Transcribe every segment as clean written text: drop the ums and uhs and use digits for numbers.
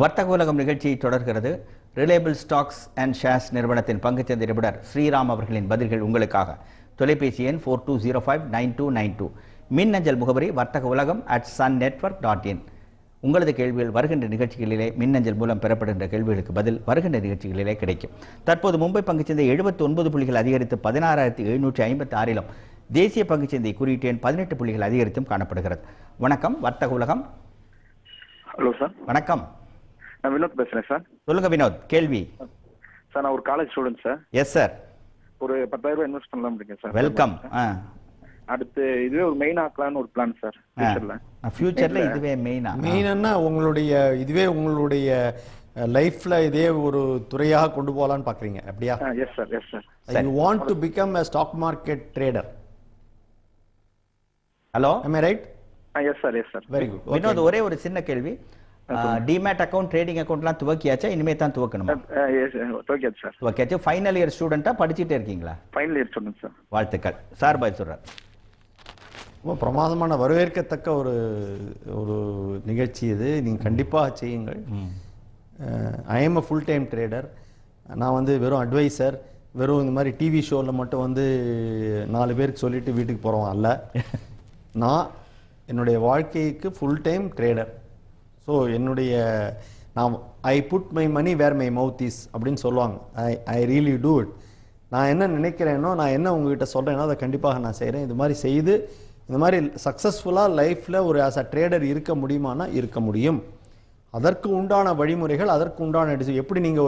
வர்த்தக உலகம் நிகழ்ச்சி தொடர்கிறது. ரிலையபிள் ஸ்டாக்ஸ் அண்ட் ஷேர்ஸ் நிறுவனத்தின் பங்குச்சந்தை நிபுணர் ஸ்ரீராம் அவர்களின் பதில்கள் உங்களுக்காக. தொலைபேசி எண் 42059292. மின்னஞ்சல் முகவரி வர்த்தக உலகம் @sunnetwork.in. உங்களது கேள்விகள் வருகின்ற நிகழ்ச்சிகளிலே மின்னஞ்சல் மூலம் பெறப்படுகின்ற கேள்விகளுக்கு பதில் வருகின்ற நிகழ்ச்சிகளிலே கிடைக்கும். தற்போது மும்பை பங்குச்சந்தை 79 புள்ளிகள் அதிகரித்து 16,756 தேசிய பங்குச்சந்தை குறியீட்டு எண் 18 புள்ளிகள் அதிகரித்தும் காணப்படுகிறது. வணக்கம், வர்த்தக உலகம். Hello sir. வணக்கம், நான் வினோத் பேசுறேன் சார். சொல்லுங்க வினோத், கேள்வி. சார், நான் ஒரு college student sir. Yes sir. ஒரு 10,000 ரூபாய் இன்வெஸ்ட் பண்ணலாம் இருக்கேன் சார். வெல்கம். அடுத்து இதுவே ஒரு மெயின் ஆக்கலாம்னு ஒரு பிளான் சார். ஃபியூச்சர்ல இதுவே மெயினா உங்களுடைய இதுவே உங்களுடைய லைஃப்ல இதே ஒரு துறையாக கொண்டு போகலான்னு பாக்குறீங்க அப்படியா? Yes sir, yes sir. You want to become a stock market trader. Hello, am I right? Yes sir, yes sir. Very good. Vinod, ஒரே ஒரு சின்ன கேள்வி. டிமேட் அக்கவுண்ட், ட்ரேடிங் அக்கவுண்ட்லாம் துவக்கியாச்சா? இனிமே தான் துவக்கணுமா? துவக்கியாச்சு சார். துவக்கியாச்சு. ஃபைனல் இயர் ஸ்டூடெண்டா, படிச்சுட்டே இருக்கீங்களா? Final year student sir. வாழ்த்துக்கள் சார். பாய் சொல்றார். ரொம்ப பிரமாதமான வரவேற்கத்தக்க ஒரு ஒரு நிகழ்ச்சி இது. நீங்கள் கண்டிப்பாக செய்யுங்கள். I am a full time trader. நான் வந்து வெறும் அட்வைசர், வெறும் இந்த மாதிரி டிவி ஷோவில் மட்டும் வந்து 4 பேருக்கு சொல்லிட்டு வீட்டுக்கு போகிறோம் அல்ல. நான் என்னுடைய வாழ்க்கைக்கு ஃபுல் டைம் ட்ரேடர். ஸோ என்னுடைய நான் I put my money where my mouth is அப்படின்னு சொல்லுவாங்க. I really do it. நான் என்ன நினைக்கிறேனோ, நான் என்ன உங்ககிட்ட சொல்கிறேனோ அதை கண்டிப்பாக நான் செய்கிறேன். இது மாதிரி செய்து இந்த மாதிரி சக்ஸஸ்ஃபுல்லாக லைஃப்பில் ஒரு ஆஸ் அ ட்ரேடர் இருக்க முடியுமானா இருக்க முடியும். அதற்கு உண்டான வழிமுறைகள், அதற்கு உண்டான எப்படி நீங்கள்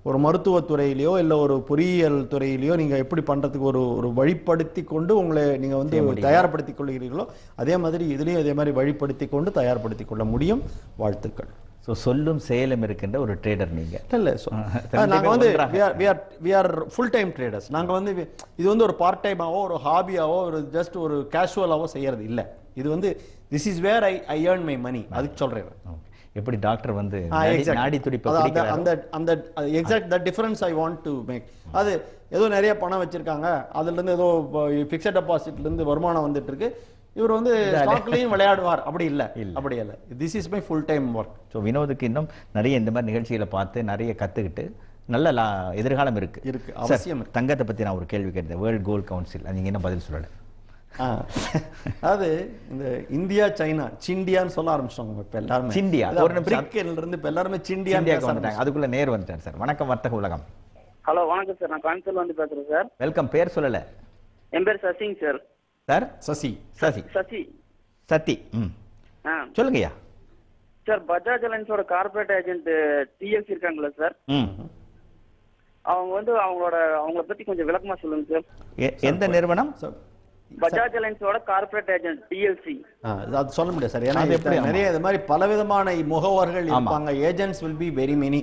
ஒரு மருத்துவத்துறையிலையோ இல்லை ஒரு பொறியியல் துறையிலையோ நீங்கள் எப்படி பண்ணுறதுக்கு ஒரு வழிப்படுத்தி கொண்டு உங்களை நீங்கள் வந்து தயார்படுத்தி கொள்கிறீர்களோ, அதே மாதிரி இதுலேயும் அதே மாதிரி வழிப்படுத்தி கொண்டு தயார்படுத்தி கொள்ள முடியும். வாழ்த்துக்கள். ஸோ சொல்லும் செயலும் இருக்கின்ற ஒரு ட்ரேடர் நீங்கள். இல்லை, நாங்கள் வந்து we are full time traders. நாங்கள் வந்து இது வந்து ஒரு பார்ட் டைமாவோ ஒரு ஹாபியாவோ ஒரு ஜஸ்ட் ஒரு கேஷுவலாவோ செய்யறது இல்லை. இது வந்து this is where I earn my money. அதுக்கு சொல்கிறேன். எப்படி டாக்டர் வந்து நாடி துடிப்பு அந்த exact the difference I want to make. அது ஏதோ நிறைய பணம் வச்சிருக்காங்க, அதுல இருந்து ஏதோ ஃபிக்ஸட் டெபாசிட்ல இருந்து வருமானம் வந்துட்டு இருக்கு, இவர் வந்து ஸ்டாக்லயும் விளையாடுவார், அப்படி இல்லை. அப்படி இல்லை. This is my full time work. So வினோதுக்கு இன்னும் நிறைய இந்த மாதிரி நிகழ்ச்சிகளை பார்த்து நிறைய கத்துக்கிட்டு நல்ல எதிர்காலம் இருக்கு. அவசியம். தங்கத்தை பத்தி நான் ஒரு கேள்வி கேட்டேன். வேர்ல்ட் கோல்ட் கவுன்சில், நீங்க என்ன பதில் சொல்லல? அது இந்த இந்தியா சைனா சிண்டியான்னு சொல்ல ஆரம்பிச்சிட்டாங்க. இப்ப எல்லாரும் சிண்டியா இருந்து இப்ப எல்லாருமே சிண்டியா வந்துட்டாங்க. அதுக்குள்ள நேர் வந்துட்டார் சார். வணக்கம், வர்த்தக உலகம். ஹலோ, வணக்கம் சார். நான் கோயம்புத்தூர்ல வந்து பேசுறேன் சார். வெல்கம். பேர் சொல்லல? என் பேர் சசிங் சார். சார் சசி. சசி சத்தி. சொல்லுங்கய்யா. சார், பஜாஜ் அலைன்ஸோட கார்பரேட் ஏஜென்ட் டிஎல்சி இருக்காங்களா சார்? அவங்க வந்து அவங்கள பத்தி கொஞ்சம் விளக்கமா சொல்லுங்க சார். எந்த நிறுவனம்? பஜாஜ் அலைன்ஸோட கார்பரேட் ஏஜென்ட் டிஎல்சி. அது சொல்ல முடியாது சார். ஏன்னா நிறைய இது மாதிரி பலவிதமான முகவர்கள் இருப்பாங்க. Agents will be very many.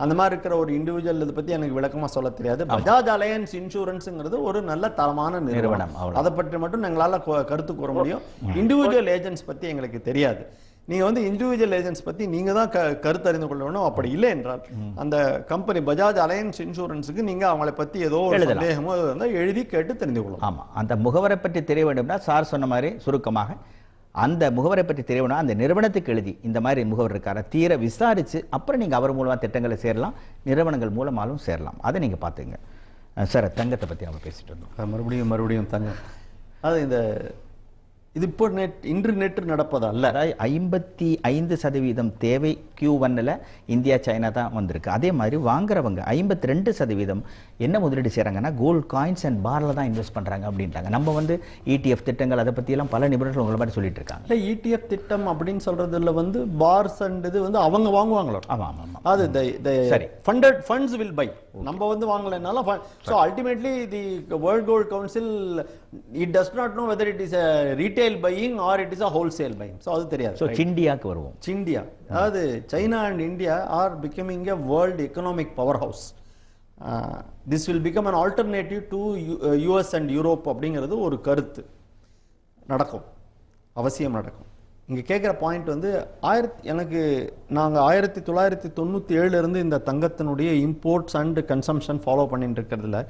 அந்த மாதிரி இருக்கிற ஒரு இண்டிவிஜுவல் இதை பத்தி எனக்கு விளக்கமா சொல்ல தெரியாது. பஜாஜ் அலையன்ஸ் இன்சூரன்ஸ்ங்கிறது ஒரு நல்ல தரமான நிறுவனம். அதை பற்றி மட்டும் எங்களால கருத்து கூற முடியும். இண்டிவிஜுவல் ஏஜென்ட்ஸ் பத்தி எங்களுக்கு தெரியாது. நீங்க வந்து இண்டிவிஜுவல் ஏஜென்ட்ஸ் பத்தி நீங்க தான் கருத்து அறிந்து கொள்ளணும். அப்படி இல்லை என்றால் அந்த கம்பெனி பஜாஜ் அலையன்ஸ் இன்சூரன்ஸுக்கு நீங்க அவங்களை பத்தி ஏதோ சந்தேகமோ எழுதி கேட்டு தெரிந்து கொள்ளணும். ஆமா, அந்த முகவரை பற்றி தெரிய வேண்டும்னா சார் சொன்ன மாதிரி சுருக்கமாக அந்த முகவரை பற்றி தெரிய வேணும். அந்த நிறுவனத்துக்கு எழுதி இந்த மாதிரி முகவர் இருக்கார தீர விசாரிச்சு அப்புறம் நீங்க அவர் மூலமா திட்டங்களை சேரலாம், நிறுவனங்கள் மூலமாலும் சேரலாம். அதை நீங்க பாத்துங்க சார். தங்கத்தை பத்தி நம்ம பேசிட்டு இருந்தோம். மறுபடியும் தங்கம். அது இது இப்போ இன்று நேற்று நடப்பதல்ல. 55% தேவை Q1ல இந்தியா சைனா தான் வந்திருக்கு. அதே மாதிரி வாங்குறவங்க 52% என்ன முதலீடு செய்யறாங்கன்னா கோல்ட் காயின்ஸ் அண்ட் பார்ல தான் இன்வெஸ்ட் பண்றாங்க அப்படின்ட்டாங்க. நம்ம வந்து ETF திட்டங்கள் அதை பத்தி எல்லாம் பல நிபுணர்கள் உங்களை மாதிரி சொல்லிட்டு இருக்காங்க. இல்லை, ETF திட்டம் அப்படின்னு சொல்றதுல வந்து பார்ஸ் அண்ட் இது வந்து அவங்க வாங்குவாங்களோ. ஆமா, அது ஃபண்ட்ஸ் வில் பை. நம்ம வந்து வாங்கலைனால so ultimately the World Gold Council it does not know whether it is a retail buying or it is a wholesale buying. So அது தெரியாது. So சிண்டியாக்கு வருவோம். சிண்டியா அதாவது China and India are becoming a world economic powerhouse. This will become an alternative to US and Europe அப்படிங்கிறது ஒரு கருத்து. நடக்கும், அவசியம் நடக்கும். இங்கே கேட்குற பாயிண்ட் வந்து எனக்கு நாங்கள் 1997 இருந்து இந்த தங்கத்தினுடைய இம்போர்ட்ஸ் அண்ட் கன்சம்ஷன் ஃபாலோ பண்ணிட்டு இருக்கிறதுல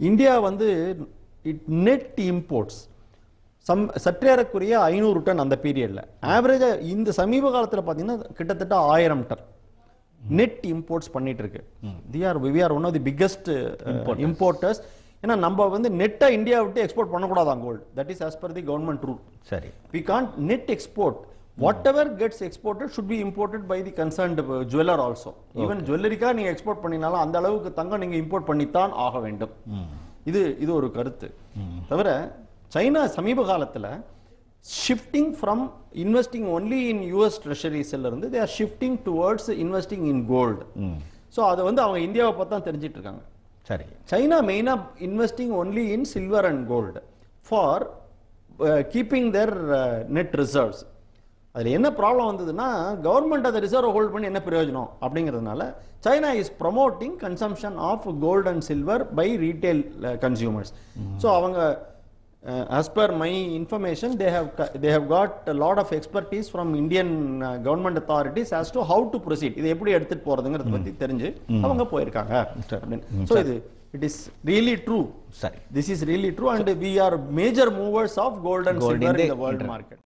இந்தியா வந்து நெட் இம்போர்ட்ஸ் சற்றேறக்குரிய 500 டன் அந்த பீரியடில். ஆவரேஜாக இந்த சமீப காலத்தில் பார்த்தீங்கன்னா கிட்டத்தட்ட 1000 டன். நெட் இம்போர்ட்ஸ் பண்ணிட்டு இருக்கு. we are one of the biggest importers. ஏன்னா நம்ம வந்து நெட்டா இந்தியா விட்டு எக்ஸ்போர்ட் பண்ணக்கூடாதான் gold. That is as per the government rule. சரி. We can't net export. Whatever gets exported should be imported by the concerned jeweler also. Even ஜுவல்லரிக்கா நீங்க export பண்ணினாலும் அந்த அளவுக்கு தங்கம் நீங்க இம்போர்ட் பண்ணித்தான் ஆக வேண்டும். இது ஒரு கருத்து. தவிர சைனா சமீப காலத்துல shifting from investing only in US treasuries இருந்து they are shifting towards investing in gold. So அது வந்து அவங்க இந்தியாவை பார்த்து தான் தெரிஞ்சிட்டு இருக்காங்க. சரி. China மெயினா investing only in silver and gold for keeping their net reserves. அதுல என்ன ப்ராப்ளம் வந்ததுன்னா கவர்மெண்ட் அதை ரிசர்வ் ஹோல்ட் பண்ணி என்ன பிரயோஜனம் அப்படிங்கிறதுனால China is promoting consumption of gold and silver by retail consumers. So அவங்க as per my information they have got a lot of expertise from Indian government authorities as to how to proceed. இதை எப்படி எடுத்துட்டு போறதுங்கிறத பத்தி தெரிஞ்சு அவங்க போயிருக்காங்க. So it is really true. Sorry. This is really true and we are major movers of gold and silver in the world market.